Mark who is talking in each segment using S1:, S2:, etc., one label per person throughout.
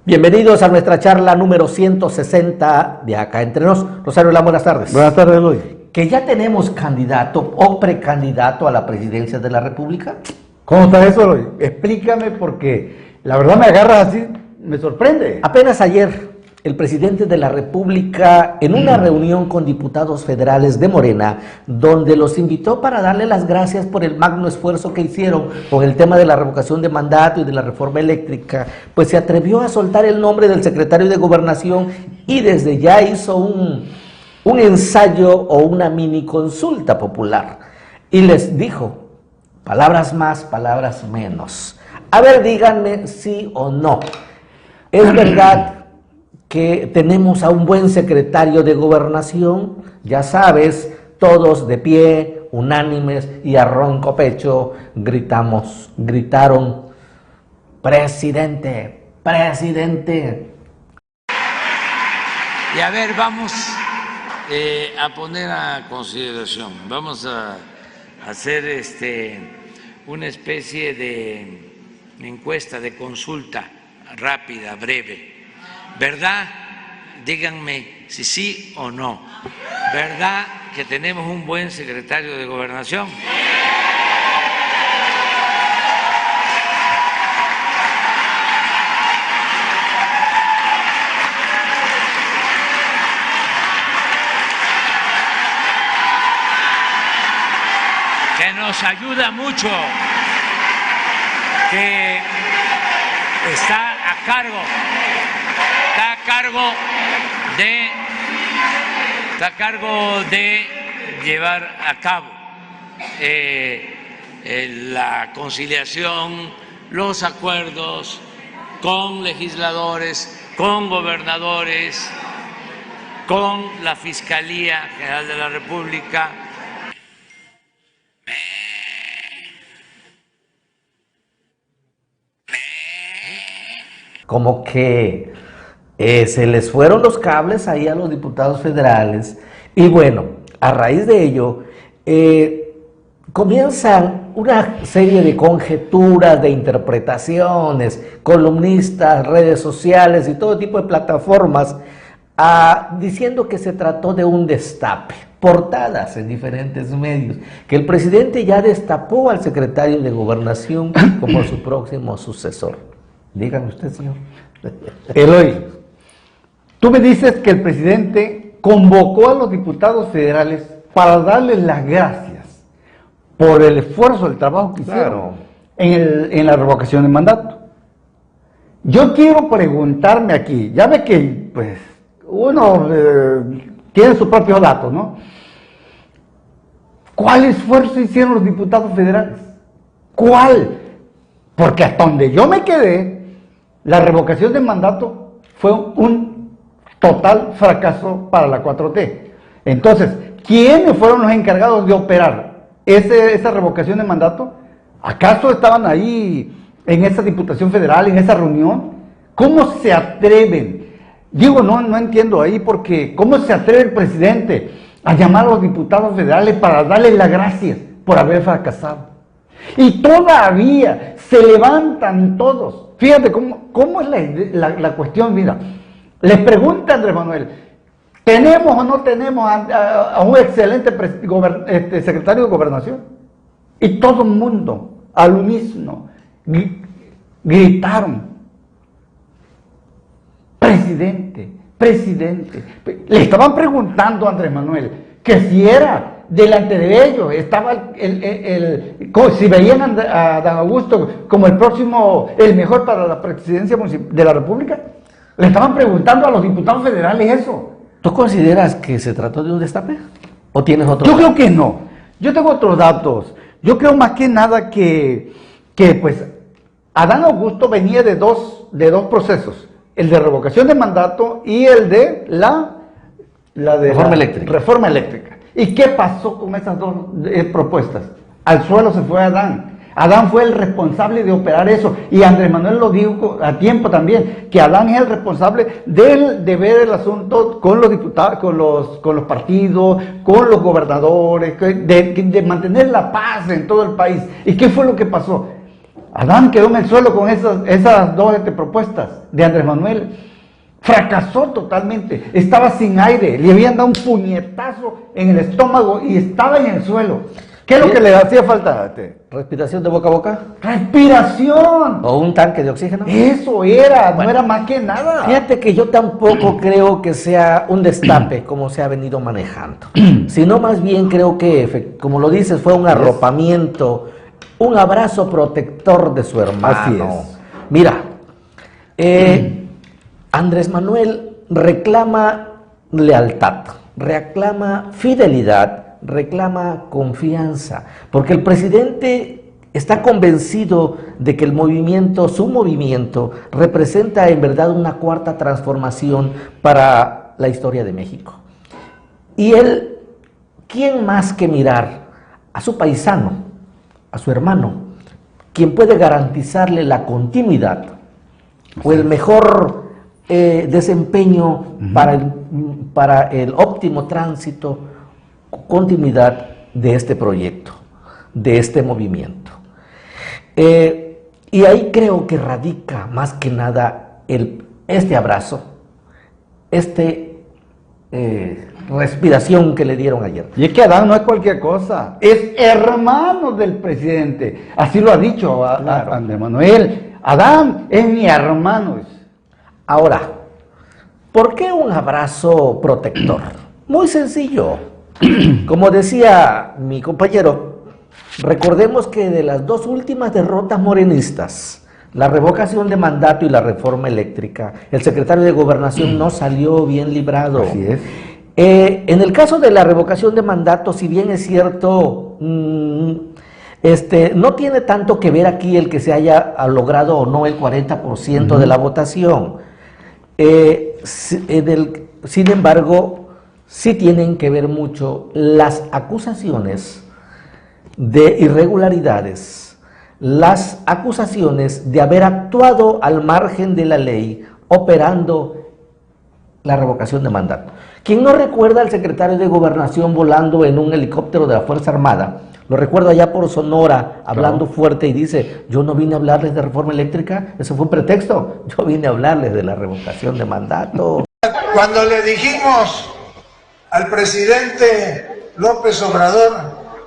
S1: Bienvenidos a nuestra charla número 160 de Acá Entre Nos. Rosario Lam, buenas tardes.
S2: Buenas tardes, Eloy.
S1: ¿Que ya tenemos candidato o precandidato a la presidencia de la República?
S2: ¿Cómo está eso, Eloy? Explícame, porque la verdad me agarras así, me sorprende.
S1: Apenas ayer, el presidente de la República, en una reunión con diputados federales de Morena, donde los invitó para darle las gracias por el magno esfuerzo que hicieron con el tema de la revocación de mandato y de la reforma eléctrica, pues se atrevió a soltar el nombre del secretario de Gobernación y desde ya hizo un ensayo o una mini consulta popular. Y les dijo, palabras más, palabras menos. A ver, díganme sí o no. ¿Es verdad que tenemos a un buen secretario de Gobernación? Ya sabes, todos de pie, unánimes y a ronco pecho gritaron, presidente, presidente.
S3: Y a ver, vamos a poner a consideración, vamos a hacer una especie de encuesta, de consulta rápida, breve. ¿Verdad? Díganme si sí o no. ¿Verdad que tenemos un buen secretario de Gobernación? Que nos ayuda mucho, que está a cargo de llevar a cabo la conciliación, los acuerdos con legisladores, con gobernadores, con la Fiscalía General de la República.
S1: Como que se les fueron los cables ahí a los diputados federales y bueno, a raíz de ello comienzan una serie de conjeturas, de interpretaciones, columnistas, redes sociales y todo tipo de plataformas diciendo que se trató de un destape, portadas en diferentes medios, que el presidente ya destapó al secretario de Gobernación como su próximo sucesor. Dígame usted, señor.
S2: Eloy, tú me dices que el presidente convocó a los diputados federales para darles las gracias por el esfuerzo, el trabajo que hicieron en la revocación de mandato. Yo quiero preguntarme aquí, ya ve que pues uno tiene sus propios datos, ¿no? ¿Cuál esfuerzo hicieron los diputados federales? ¿Cuál? Porque hasta donde yo me quedé, la revocación de mandato fue un total fracaso para la 4T. Entonces, ¿quiénes fueron los encargados de operar esa revocación de mandato? ¿Acaso estaban ahí en esa Diputación Federal, en esa reunión? ¿Cómo se atreven? Digo, no entiendo ahí, porque ¿cómo se atreve el presidente a llamar a los diputados federales para darles las gracias por haber fracasado? Y todavía se levantan todos. Fíjate cómo es la cuestión, mira. Les pregunta Andrés Manuel, ¿tenemos o no tenemos a un excelente secretario de Gobernación? Y todo el mundo, al unísono, gritaron, presidente, presidente. Le estaban preguntando a Andrés Manuel que si era delante de ellos, estaba si veían a Dan Augusto como el mejor para la presidencia de la República. Le estaban preguntando a los diputados federales eso.
S1: ¿Tú consideras que se trató de un destape? ¿O tienes otro?
S2: Yo creo que no. Yo tengo otros datos. Yo creo más que nada que pues Adán Augusto venía de dos procesos, el de revocación de mandato y el de la reforma eléctrica. ¿Y qué pasó con esas dos propuestas? Al suelo se fue Adán. Adán fue el responsable de operar eso, y Andrés Manuel lo dijo a tiempo también, que Adán es el responsable de ver el asunto con los diputados, con los partidos, con los gobernadores, de mantener la paz en todo el país. ¿Y qué fue lo que pasó? Adán quedó en el suelo con esas dos propuestas de Andrés Manuel. Fracasó totalmente, estaba sin aire, le habían dado un puñetazo en el estómago y estaba en el suelo. ¿Qué es lo que le hacía falta?
S1: ¿Respiración de boca a boca?
S2: ¡Respiración!
S1: ¿O un tanque de oxígeno?
S2: Eso era, bueno, no era más que nada.
S1: Fíjate que yo tampoco creo que sea un destape como se ha venido manejando, sino más bien creo que, como lo dices, fue un arropamiento, un abrazo protector de su hermano.
S2: Así es.
S1: Mira, Andrés Manuel reclama lealtad, reclama fidelidad, reclama confianza, porque el presidente está convencido de que el movimiento, su movimiento, representa en verdad una cuarta transformación para la historia de México. Y él, ¿quién más que mirar a su paisano, a su hermano, quien puede garantizarle la continuidad o el mejor desempeño para el óptimo tránsito, continuidad de este proyecto, de este movimiento? Y ahí creo que radica más que nada este abrazo, respiración que le dieron ayer.
S2: Y es que Adán no es cualquier cosa, es hermano del presidente, así lo ha dicho
S1: Claro.
S2: Andrés Manuel. Adán es mi hermano.
S1: Ahora, ¿por qué un abrazo protector? Muy sencillo. Como decía mi compañero, recordemos que de las dos últimas derrotas morenistas, la revocación de mandato y la reforma eléctrica, el secretario de Gobernación no salió bien librado.
S2: Así es.
S1: En el caso de la revocación de mandato, si bien es cierto, no tiene tanto que ver aquí el que se haya logrado o no el 40% de la votación. Sin embargo, sí tienen que ver mucho las acusaciones de irregularidades, las acusaciones de haber actuado al margen de la ley, operando la revocación de mandato. ¿Quién no recuerda al secretario de Gobernación volando en un helicóptero de la Fuerza Armada? Lo recuerdo allá por Sonora, hablando fuerte, y dice: yo no vine a hablarles de reforma eléctrica, eso fue un pretexto, yo vine a hablarles de la revocación de mandato.
S4: Cuando le dijimos al presidente López Obrador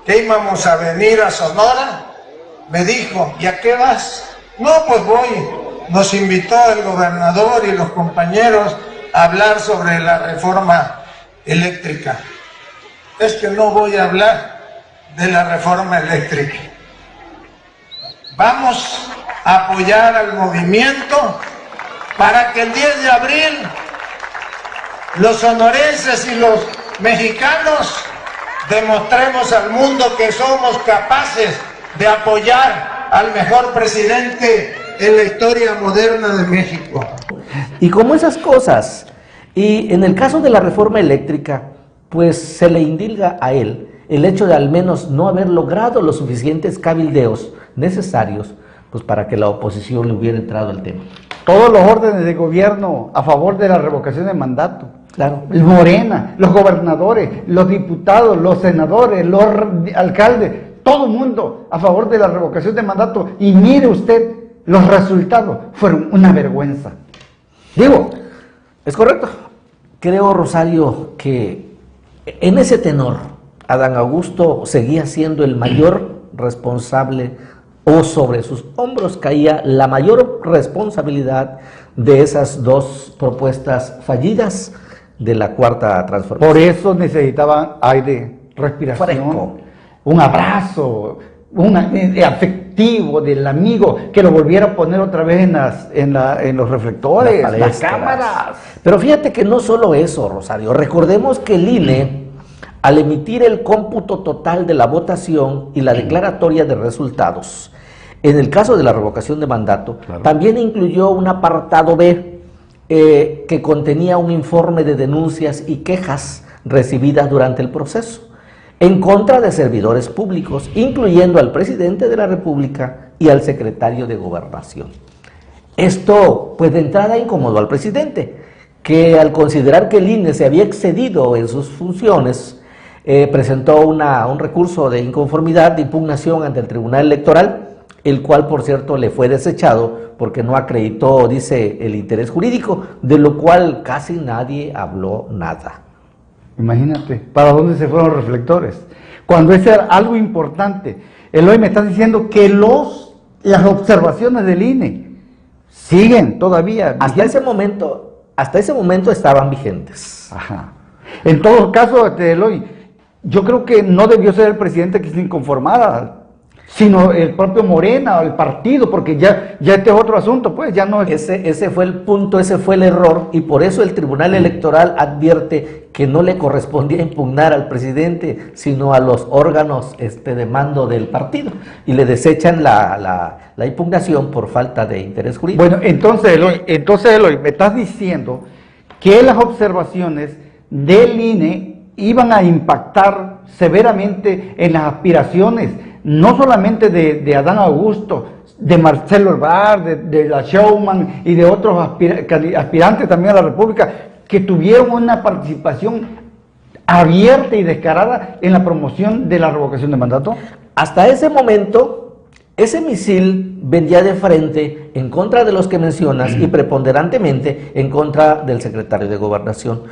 S4: que íbamos a venir a Sonora, me dijo: ¿y a qué vas? No, pues voy. Nos invitó el gobernador y los compañeros a hablar sobre la reforma eléctrica. Es que no voy a hablar de la reforma eléctrica. Vamos a apoyar al movimiento para que el 10 de abril los sonorenses y los mexicanos demostremos al mundo que somos capaces de apoyar al mejor presidente en la historia moderna de México.
S1: Y como esas cosas, y en el caso de la reforma eléctrica, pues se le indilga a él el hecho de al menos no haber logrado los suficientes cabildeos necesarios pues para que la oposición le hubiera entrado al tema.
S2: Todos los órdenes de gobierno a favor de la revocación de mandato.
S1: Claro.
S2: Morena, los gobernadores, los diputados, los senadores, los alcaldes, todo el mundo a favor de la revocación de mandato. Y mire usted, los resultados fueron una vergüenza. Digo,
S1: es correcto. Creo, Rosario, que en ese tenor Adán Augusto seguía siendo el mayor responsable, o sobre sus hombros caía la mayor responsabilidad de esas dos propuestas fallidas de la cuarta transformación.
S2: por eso necesitaban aire, respiración,
S1: Fresco.
S2: un abrazo, afectivo del amigo que lo volviera a poner otra vez en los reflectores,
S1: Las
S2: las
S1: palestras.
S2: cámaras.
S1: Pero fíjate que no solo eso, Rosario. Recordemos que el INE, al emitir el cómputo total de la votación y la declaratoria de resultados, en el caso de la revocación de mandato, también incluyó un apartado B que contenía un informe de denuncias y quejas recibidas durante el proceso. en contra de servidores públicos, incluyendo al presidente de la República y al secretario de Gobernación. Esto, pues de entrada, incomodó al presidente, que al considerar que el INE se había excedido en sus funciones, presentó un recurso de inconformidad, de impugnación ante el Tribunal Electoral, el cual, por cierto, le fue desechado porque no acreditó, dice, el interés jurídico, de lo cual casi nadie habló nada.
S2: Imagínate, ¿para dónde se fueron los reflectores? Cuando ese era algo importante. Eloy, me estás diciendo que las observaciones del INE siguen todavía vigentes.
S1: Hasta ese momento estaban vigentes.
S2: Ajá. En todo caso, Eloy, yo creo que no debió ser el presidente que se inconformara, sino el propio Morena o el partido, porque ya este es otro asunto, pues ya no es...
S1: Ese fue el punto, ese fue el error, y por eso el Tribunal Electoral advierte que no le correspondía impugnar al presidente, sino a los órganos de mando del partido, y le desechan la impugnación por falta de interés jurídico.
S2: Bueno, entonces Eloy, me estás diciendo que las observaciones del INE iban a impactar severamente en las aspiraciones, no solamente de Adán Augusto, de Marcelo Ebrard, de la Showman y de otros aspirantes también a la República, que tuvieron una participación abierta y descarada en la promoción de la revocación de mandato.
S1: Hasta ese momento, ese misil vendía de frente en contra de los que mencionas y preponderantemente en contra del secretario de Gobernación.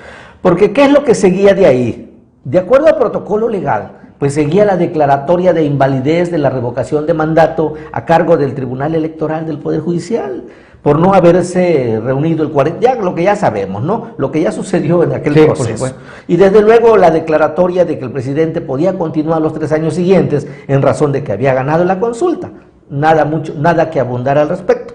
S1: Porque ¿qué es lo que seguía de ahí? De acuerdo al protocolo legal, pues seguía la declaratoria de invalidez de la revocación de mandato a cargo del Tribunal Electoral del Poder Judicial, por no haberse reunido el 40, ya lo que ya sabemos, ¿no? Lo que ya sucedió en aquel proceso. Y desde luego la declaratoria de que el presidente podía continuar los 3 años siguientes en razón de que había ganado la consulta. Nada que abundar al respecto.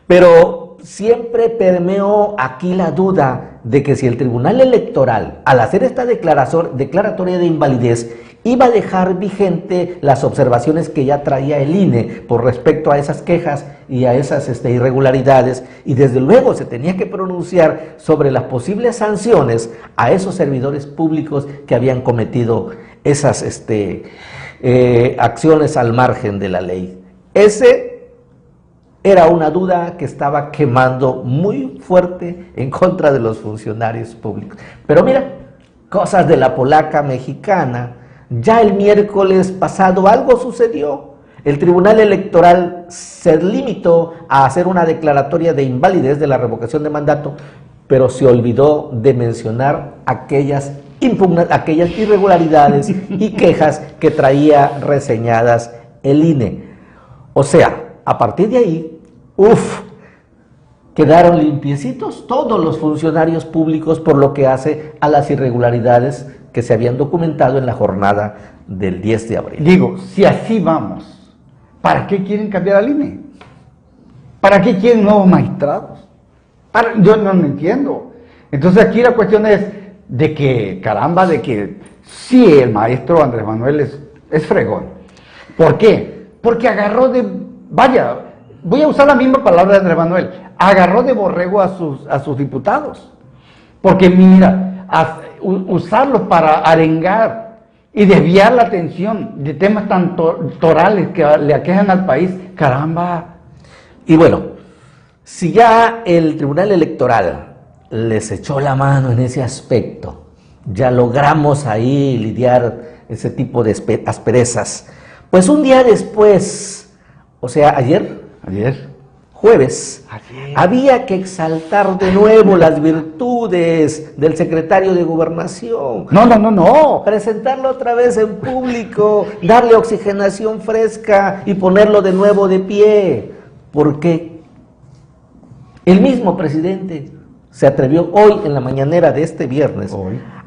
S1: Pero siempre permeó aquí la duda de que si el Tribunal Electoral, al hacer esta declaratoria de invalidez, iba a dejar vigente las observaciones que ya traía el INE por respecto a esas quejas y a esas irregularidades, y desde luego se tenía que pronunciar sobre las posibles sanciones a esos servidores públicos que habían cometido esas acciones al margen de la ley. Ese era una duda que estaba quemando muy fuerte en contra de los funcionarios públicos. Pero mira, cosas de la polaca mexicana. Ya el miércoles pasado algo sucedió. El Tribunal Electoral se limitó a hacer una declaratoria de invalidez de la revocación de mandato, pero se olvidó de mencionar aquellas irregularidades y quejas que traía reseñadas el INE. O sea, a partir de ahí, quedaron limpiecitos todos los funcionarios públicos por lo que hace a las irregularidades que se habían documentado en la jornada del 10 de abril.
S2: Digo, si así vamos, ¿para qué quieren cambiar al INE? ¿Para qué quieren nuevos magistrados? Yo no lo entiendo. Entonces aquí la cuestión es de que, caramba, de que sí, el maestro Andrés Manuel es fregón. ¿Por qué? Porque agarró voy a usar la misma palabra de Andrés Manuel, agarró de borrego a sus diputados. Porque mira, usarlos para arengar y desviar la atención de temas tan torales que le aquejan al país, caramba.
S1: Y bueno, si ya el Tribunal Electoral les echó la mano en ese aspecto, ya logramos ahí lidiar ese tipo de asperezas, pues un día después, o sea, ayer, jueves, había que exaltar de nuevo las virtudes del secretario de Gobernación.
S2: No.
S1: Presentarlo otra vez en público, darle oxigenación fresca y ponerlo de nuevo de pie. Porque el mismo presidente se atrevió hoy en la mañanera de este viernes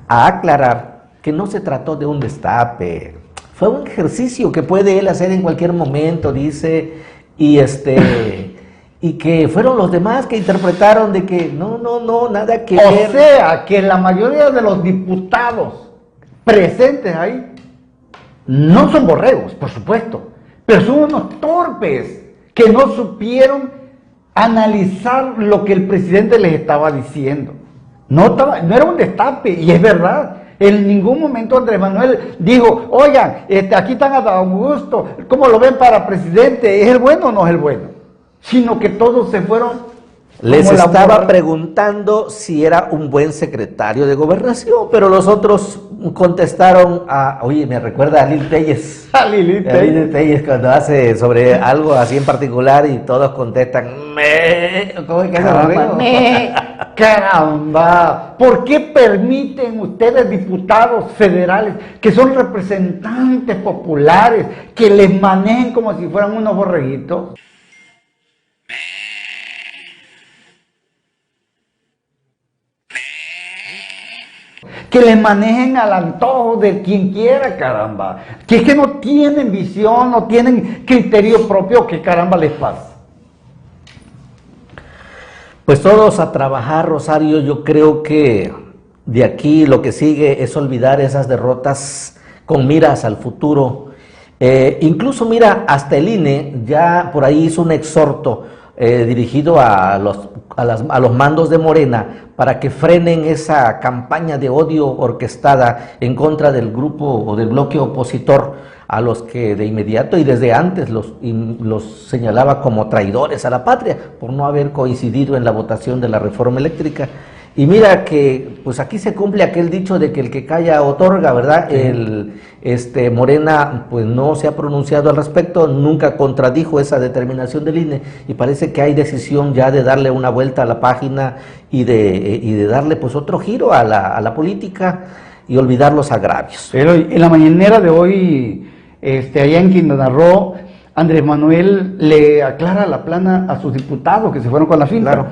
S1: a aclarar que no se trató de un destape. Fue un ejercicio que puede él hacer en cualquier momento, dice, y que fueron los demás que interpretaron de que no, nada que ver.
S2: O sea, que la mayoría de los diputados presentes ahí no son borregos, por supuesto, pero son unos torpes que no supieron analizar lo que el presidente les estaba diciendo. No era un destape, y es verdad. En ningún momento Andrés Manuel dijo, oigan, aquí están a Augusto, ¿cómo lo ven para presidente? ¿Es el bueno o no es el bueno? Sino que todos se fueron.
S1: Les estaba preguntando si era un buen secretario de gobernación, pero los otros contestaron oye, me recuerda a Lili Telles.
S2: A Lili
S1: Telles cuando hace sobre algo así en particular y todos contestan, ¿cómo es que
S2: caramba, caramba, ¿por qué permiten ustedes, diputados federales, que son representantes populares, que les manejen como si fueran unos borreguitos? Que les manejen al antojo de quien quiera, caramba. Que es que no tienen visión, no tienen criterio propio, ¿qué caramba les pasa?
S1: Pues todos a trabajar, Rosario. Yo creo que de aquí lo que sigue es olvidar esas derrotas con miras al futuro. Incluso, mira, hasta el INE ya por ahí hizo un exhorto dirigido a los mandos de Morena para que frenen esa campaña de odio orquestada en contra del grupo o del bloque opositor, a los que de inmediato y desde antes los señalaba como traidores a la patria por no haber coincidido en la votación de la reforma eléctrica. Y mira que pues aquí se cumple aquel dicho de que el que calla otorga, ¿verdad? Morena pues no se ha pronunciado al respecto, nunca contradijo esa determinación del INE y parece que hay decisión ya de darle una vuelta a la página y de darle pues otro giro a la política y olvidar los agravios.
S2: Pero en la mañanera de hoy, allá en Quintana Roo, Andrés Manuel le aclara la plana a sus diputados que se fueron con la finta.
S1: Claro.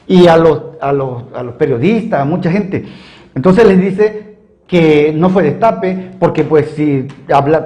S2: Y a los periodistas, a mucha gente. Entonces les dice que no fue destape, porque pues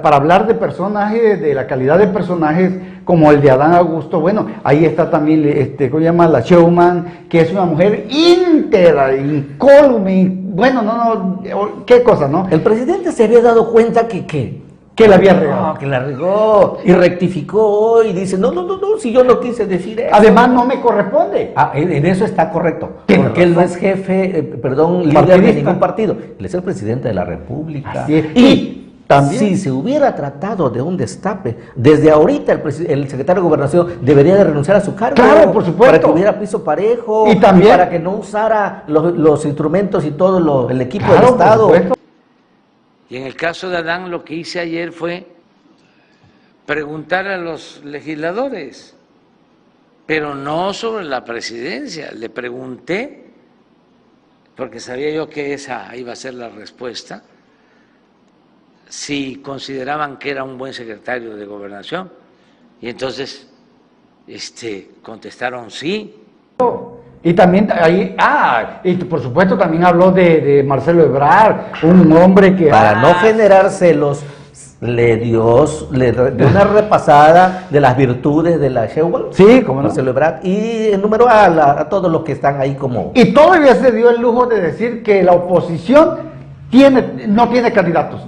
S2: para hablar de personajes, de la calidad de personajes como el de Adán Augusto, bueno, ahí está también, ¿cómo se llama? La Showman, que es una mujer íntegra, incólume, bueno, no, qué cosa, ¿no?
S1: El presidente se había dado cuenta que
S2: la había regado.
S1: No, que la regó y rectificó y dice, no, si yo no quise decir eso.
S2: Además no me corresponde.
S1: En eso está correcto,
S2: porque
S1: él no es jefe, líder de ningún partido, él es el presidente de la República.
S2: Así es.
S1: Y
S2: también,
S1: si se hubiera tratado de un destape, desde ahorita el secretario de Gobernación debería de renunciar a su cargo.
S2: Claro, por supuesto.
S1: Para que hubiera piso parejo
S2: y también
S1: para que no usara los instrumentos y todo el equipo
S2: claro,
S1: del Estado.
S2: Por supuesto.
S3: Y en el caso de Adán, lo que hice ayer fue preguntar a los legisladores, pero no sobre la presidencia. Le pregunté, porque sabía yo que esa iba a ser la respuesta, si consideraban que era un buen secretario de Gobernación. Y entonces contestaron sí.
S2: Y también ahí, y por supuesto también habló de Marcelo Ebrard, un hombre que...
S1: Para no generar celos, le dio una repasada de las virtudes de la Sheinbaum,
S2: sí, como
S1: Marcelo Ebrard, y enumeró a todos los que están ahí como...
S2: Y todavía se dio el lujo de decir que la oposición no tiene candidatos.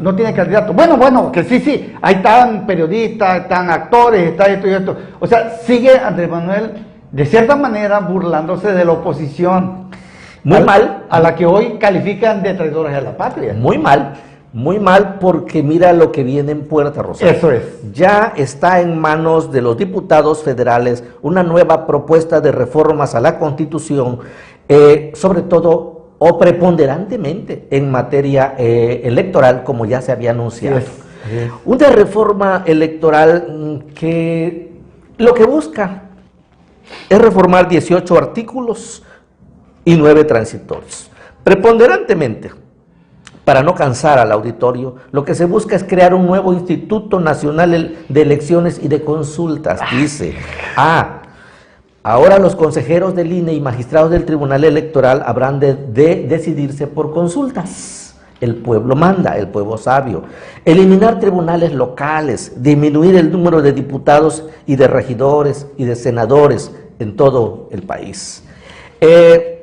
S2: Bueno, que sí, ahí están periodistas, están actores, está esto y esto. O sea, sigue Andrés Manuel de cierta manera burlándose de la oposición,
S1: muy mal,
S2: a la que hoy califican de traidores a la patria.
S1: Muy mal, porque mira lo que viene en puerta, Rosario.
S2: Eso es.
S1: Ya está en manos de los diputados federales una nueva propuesta de reformas a la Constitución, sobre todo o preponderantemente en materia electoral, como ya se había anunciado.
S2: Sí.
S1: Una reforma electoral que lo que busca es reformar 18 artículos y 9 transitorios. Preponderantemente, para no cansar al auditorio, lo que se busca es crear un nuevo Instituto Nacional de Elecciones y de Consultas. Dice, ahora los consejeros del INE y magistrados del Tribunal Electoral habrán de decidirse por consultas. El pueblo manda, el pueblo sabio. Eliminar tribunales locales, disminuir el número de diputados y de regidores y de senadores en todo el país.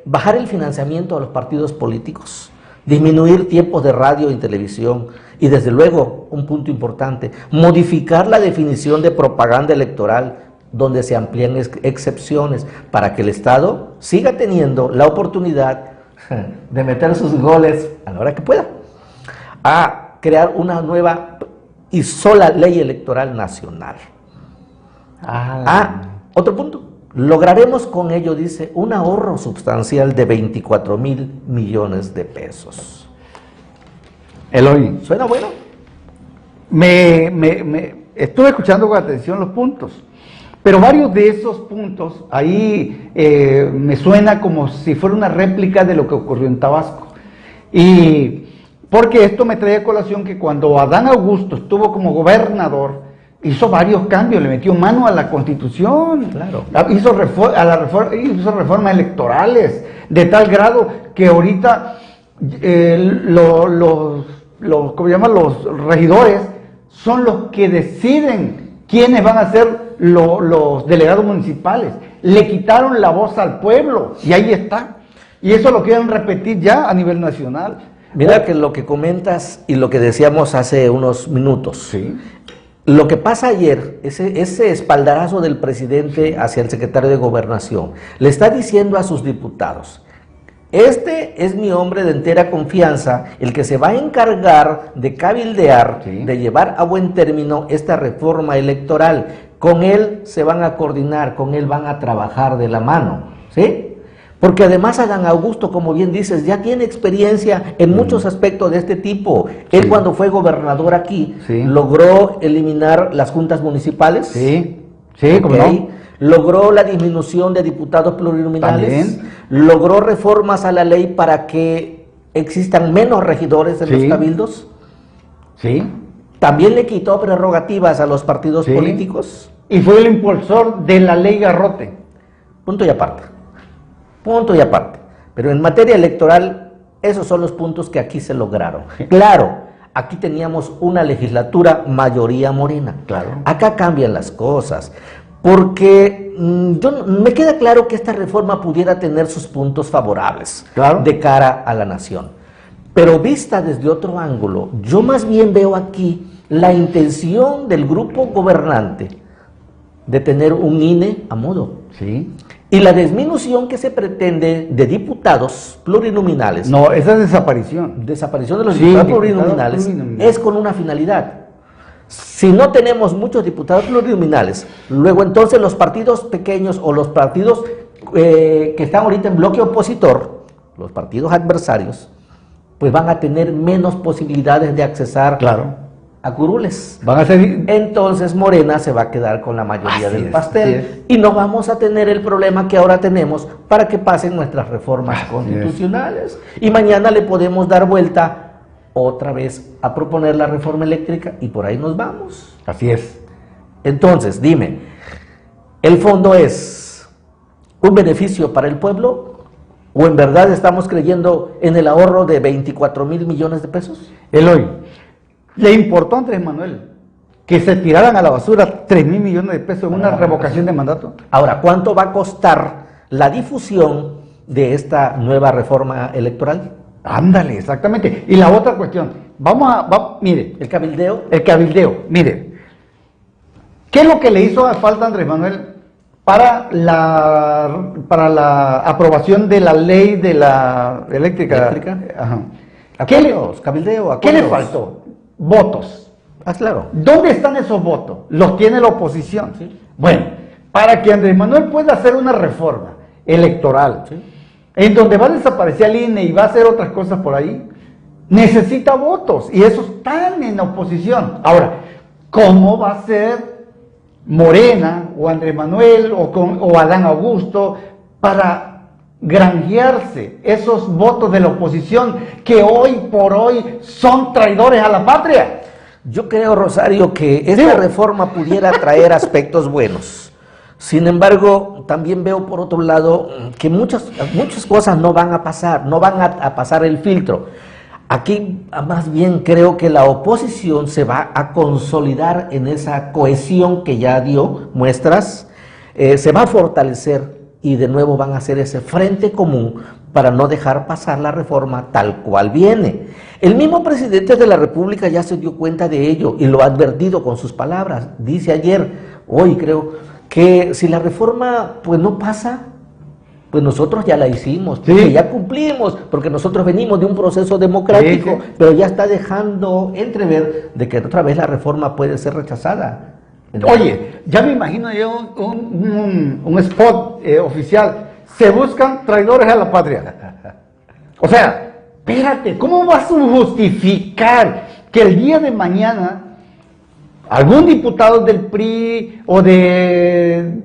S1: Bajar el financiamiento a los partidos políticos, disminuir tiempos de radio y televisión y desde luego, un punto importante, modificar la definición de propaganda electoral donde se amplían excepciones para que el Estado siga teniendo la oportunidad de meter sus goles a la hora que pueda. a crear una nueva y sola ley electoral nacional. Otro punto. Lograremos con ello, dice, un ahorro sustancial de 24,000 millones de pesos.
S2: Eloy,
S1: ¿Suena bueno?
S2: estuve escuchando con atención los puntos, pero varios de esos puntos ahí me suena como si fuera una réplica de lo que ocurrió en Tabasco. Y porque esto me trae a colación que cuando Adán Augusto estuvo como gobernador, hizo varios cambios, le metió mano a la Constitución,
S1: claro.
S2: hizo reformas electorales, de tal grado que ahorita ¿cómo llaman? Los regidores son los que deciden quiénes van a ser los delegados municipales. Le quitaron la voz al pueblo y ahí está. Y eso lo quieren repetir ya a nivel nacional.
S1: Mira que lo que comentas y lo que decíamos hace unos minutos.
S2: Sí.
S1: Lo que pasa ayer, ese espaldarazo del presidente hacia el secretario de Gobernación, le está diciendo a sus diputados: este es mi hombre de entera confianza, el que se va a encargar de cabildear,
S2: sí,
S1: de llevar a buen término esta reforma electoral. Con él se van a coordinar, con él van a trabajar de la mano, ¿sí? Porque además Adán Augusto, como bien dices, ya tiene experiencia en muchos aspectos de este tipo. Él
S2: Sí.
S1: cuando fue gobernador aquí,
S2: Sí.
S1: logró eliminar las juntas municipales.
S2: Sí, sí, ¿cómo
S1: Ok.
S2: no?
S1: Logró la disminución de diputados plurinominales.
S2: También.
S1: Logró reformas a la ley para que existan menos regidores en
S2: Sí.
S1: los cabildos.
S2: Sí.
S1: También le quitó prerrogativas a los partidos
S2: Sí.
S1: políticos.
S2: Y fue el impulsor de la ley Garrote.
S1: Punto y aparte. Punto y aparte. Pero en materia electoral, esos son los puntos que aquí se lograron. Claro, aquí teníamos una legislatura mayoría morena.
S2: Claro.
S1: Acá cambian las cosas. Porque me queda claro que esta reforma pudiera tener sus puntos favorables,
S2: Claro,
S1: de cara a la nación. Pero vista desde otro ángulo, yo más bien veo aquí la intención del grupo gobernante de tener un INE a modo.
S2: sí.
S1: Y la disminución que se pretende de diputados plurinominales,
S2: No, esa es desaparición.
S1: desaparición de los
S2: Sí,
S1: diputados
S2: diputados
S1: plurinominales,
S2: plurinominales.
S1: es con una finalidad. Si no tenemos muchos diputados plurinominales, luego entonces los partidos pequeños o los partidos que están ahorita en bloque opositor, los partidos adversarios, pues van a tener menos posibilidades de accesar
S2: Claro.
S1: a curules.
S2: Van a ser...
S1: Entonces Morena se va a quedar con la mayoría
S2: Así
S1: del
S2: es,
S1: pastel
S2: así es.
S1: y no vamos a tener el problema que ahora tenemos para que pasen nuestras reformas
S2: Así
S1: constitucionales. Y mañana le podemos dar vuelta otra vez a proponer la reforma eléctrica y por ahí nos vamos.
S2: Así es.
S1: Entonces, dime, ¿el fondo es un beneficio para el pueblo o en verdad estamos creyendo en el ahorro de 24,000 millones de pesos?
S2: Eloy, le importó a Andrés Manuel que se tiraran a la basura 3,000 millones de pesos en una revocación de mandato.
S1: Ahora, ¿cuánto va a costar la difusión de esta nueva reforma electoral?
S2: Ándale, exactamente. Y la otra cuestión, mire,
S1: ¿El cabildeo?
S2: el cabildeo, mire, ¿qué es lo que le hizo falta a Andrés Manuel para la aprobación de la ley de la eléctrica? Ajá.
S1: Acuerdos, cabildeo,
S2: ¿Qué le
S1: acuerdos.
S2: faltó? Votos.
S1: Ah, claro.
S2: ¿Dónde están esos votos? Los tiene la oposición.
S1: Sí.
S2: Bueno, para que Andrés Manuel pueda hacer una reforma electoral,
S1: Sí.
S2: en donde va a desaparecer el INE y va a hacer otras cosas por ahí, necesita votos, y esos están en la oposición. Ahora, ¿cómo va a ser Morena, o Andrés Manuel, o Adán Augusto, para granjearse esos votos de la oposición que hoy por hoy son traidores a la patria?
S1: Yo creo, Rosario, que esta
S2: Digo-
S1: reforma pudiera traer aspectos buenos. Sin embargo, también veo por otro lado que muchas cosas no van a pasar, no van a pasar el filtro. Aquí más bien creo que la oposición se va a consolidar en esa cohesión que ya dio muestras, se va a fortalecer y de nuevo van a hacer ese frente común para no dejar pasar la reforma tal cual viene. El mismo presidente de la República ya se dio cuenta de ello y lo ha advertido con sus palabras. Dice ayer, hoy creo, que si la reforma pues no pasa, Pues nosotros ya la hicimos,
S2: Sí.
S1: porque ya cumplimos, porque nosotros venimos de un proceso democrático,
S2: Sí, sí.
S1: pero ya está dejando entrever de que otra vez la reforma puede ser rechazada.
S2: Oye, ya me imagino yo un spot oficial. Se buscan traidores a la patria. O sea, espérate, ¿cómo vas a justificar que el día de mañana algún diputado del PRI o de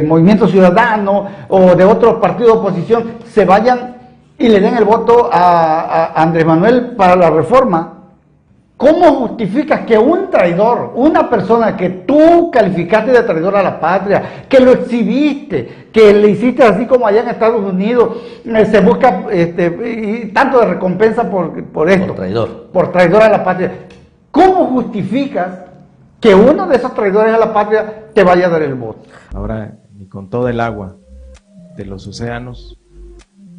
S2: Movimiento Ciudadano o de otro partido de oposición se vayan y le den el voto a Andrés Manuel para la reforma? ¿Cómo justificas que un traidor, una persona que tú calificaste de traidor a la patria, que lo exhibiste, que le hiciste así como allá en Estados Unidos, se busca y tanto de recompensa por esto?
S1: Por traidor.
S2: Por traidor a la patria. ¿Cómo justificas que uno de esos traidores a la patria te vaya a dar el voto?
S5: Ahora, ni con todo el agua de los océanos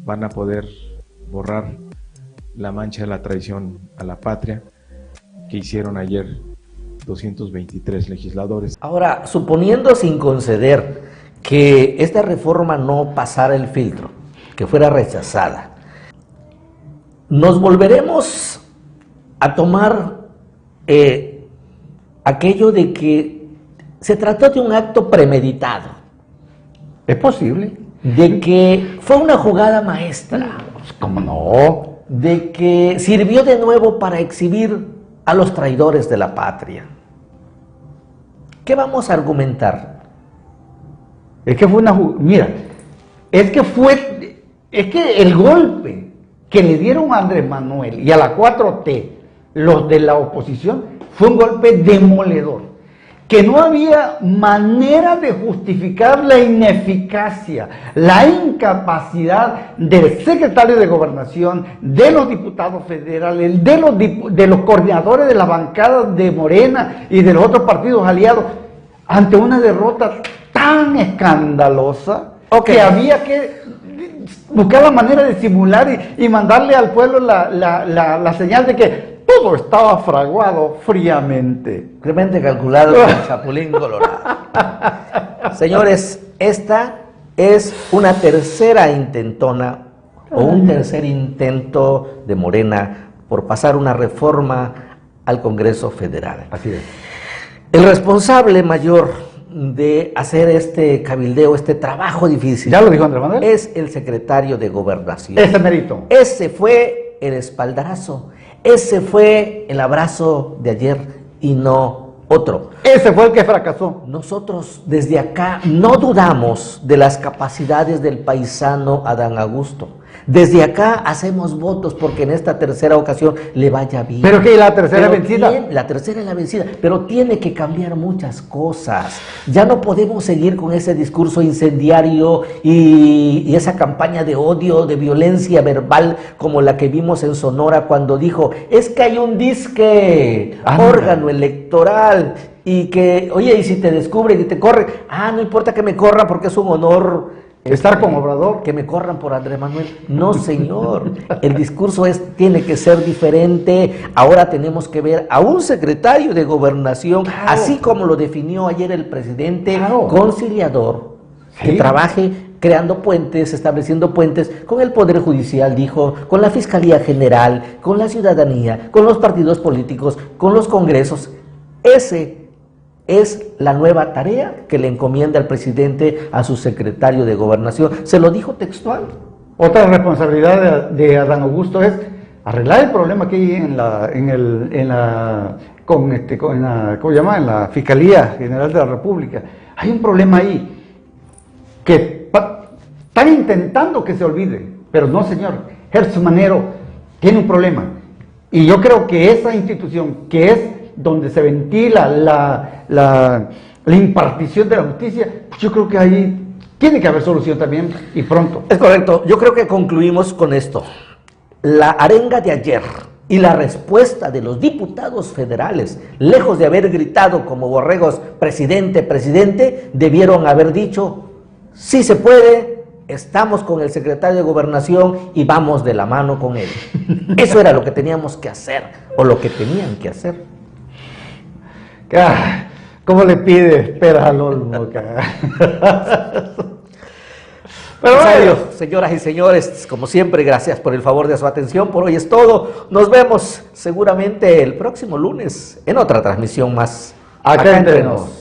S5: van a poder borrar la mancha de la traición a la patria que hicieron ayer 223 legisladores.
S1: Ahora, suponiendo sin conceder que esta reforma no pasara el filtro, que fuera rechazada, nos volveremos a tomar aquello de que se trató de un acto premeditado,
S2: Es posible.
S1: de que fue una jugada maestra,
S2: ¿Cómo no?
S1: de que sirvió de nuevo para exhibir a los traidores de la patria. ¿Qué vamos a argumentar?
S2: Es que fue mira, es que el golpe que le dieron a Andrés Manuel y a la 4T, los de la oposición, fue un golpe demoledor, que no había manera de justificar la ineficacia, la incapacidad del secretario de Gobernación, de los diputados federales, de los coordinadores de las bancadas de Morena y de los otros partidos aliados, ante una derrota tan escandalosa que había que buscar la manera de simular y mandarle al pueblo la señal de que todo estaba fraguado fríamente.
S1: Incremente calculado con el Chapulín Colorado. Señores, esta es una tercera intentona o un tercer intento de Morena por pasar una reforma al Congreso Federal.
S2: Así es.
S1: El responsable mayor de hacer este cabildeo, este trabajo difícil,
S2: ¿Ya lo dijo Andrés Manuel?
S1: es el secretario de Gobernación.
S2: Ese mérito.
S1: Ese fue el espaldarazo, ese fue el abrazo de ayer y no otro.
S2: Ese fue el que fracasó.
S1: Nosotros desde acá no dudamos de las capacidades del paisano Adán Augusto. Desde acá hacemos votos porque en esta tercera ocasión le vaya bien.
S2: Pero que la tercera
S1: Pero
S2: vencida.
S1: la tercera es la vencida, pero tiene que cambiar muchas cosas. Ya no podemos seguir con ese discurso incendiario y esa campaña de odio, de violencia verbal como la que vimos en Sonora cuando dijo, es que hay un disque órgano electoral y que, oye, y si te descubren y te corren, no importa que me corra porque es un honor
S2: Estar con Obrador.
S1: que me corran por Andrés Manuel. No, señor. El discurso tiene que ser diferente. Ahora tenemos que ver a un secretario de Gobernación, así como lo definió ayer el presidente, conciliador, que trabaje creando puentes, estableciendo puentes con el Poder Judicial, dijo, con la Fiscalía General, con la ciudadanía, con los partidos políticos, con los congresos. Ese es la nueva tarea que le encomienda el presidente a su secretario de Gobernación. Se lo dijo textual.
S2: Otra responsabilidad de Adán Augusto es arreglar el problema que hay en la Fiscalía General de la República. Hay un problema ahí que están intentando que se olvide, pero no, señor. Gertz Manero tiene un problema. Y yo creo que esa institución, que es donde se ventila la impartición de la justicia, pues yo creo que ahí tiene que haber solución también y pronto.
S1: Es correcto. Yo creo que concluimos con esto. La arenga de ayer y la respuesta de los diputados federales, lejos de haber gritado como borregos, presidente, presidente, debieron haber dicho, sí se puede, estamos con el secretario de Gobernación y vamos de la mano con él. Eso era lo que teníamos que hacer, o lo que tenían que hacer.
S2: ¿Cómo le pide esperas al olmo? Pero
S1: Rosario,
S2: bueno.
S1: señoras y señores, como siempre, gracias por el favor de su atención. Por hoy es todo. Nos vemos seguramente el próximo lunes en otra transmisión más.
S2: Acá entre nos.